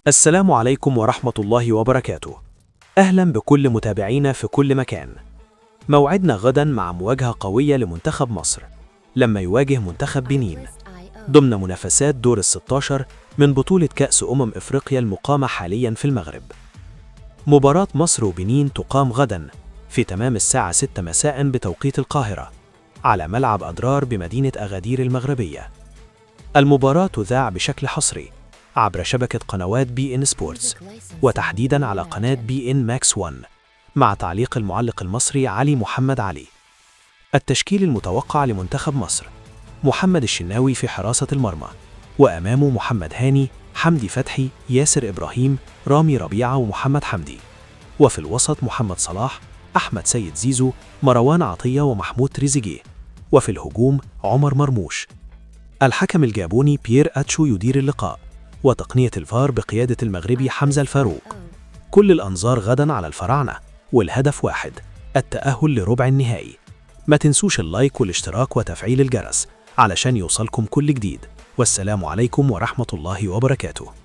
السلام عليكم ورحمة الله وبركاته. أهلا بكل متابعينا في كل مكان. موعدنا غدا مع مواجهة قوية لمنتخب مصر لما يواجه منتخب بنين ضمن منافسات دور ال16 من بطولة كأس إفريقيا المقامة حاليا في المغرب. مباراة مصر وبنين تقام غدا في تمام الساعة 6 مساء بتوقيت القاهرة على ملعب أضرار بمدينة أغادير المغربية. المباراة تذاع بشكل حصري عبر شبكة قنوات بي إن سبورتس، وتحديداً على قناة بي إن ماكس 1 مع تعليق المعلق المصري علي محمد علي. التشكيل المتوقع لمنتخب مصر: محمد الشناوي في حراسة المرمى، وأمامه محمد هاني، حمدي فتحي، ياسر إبراهيم، رامي ربيعة ومحمد حمدي. وفي الوسط محمد صلاح، أحمد سيد زيزو، مروان عطية ومحمود تريزيجيه. وفي الهجوم عمر مرموش. الحكم الجابوني بيير أتشو يدير اللقاء، وتقنية الفار بقيادة المغربي حمزة الفاروق. كل الأنظار غدا على الفراعنة، والهدف واحد: التأهل لربع النهائي. ما تنسوش اللايك والاشتراك وتفعيل الجرس علشان يوصلكم كل جديد. والسلام عليكم ورحمة الله وبركاته.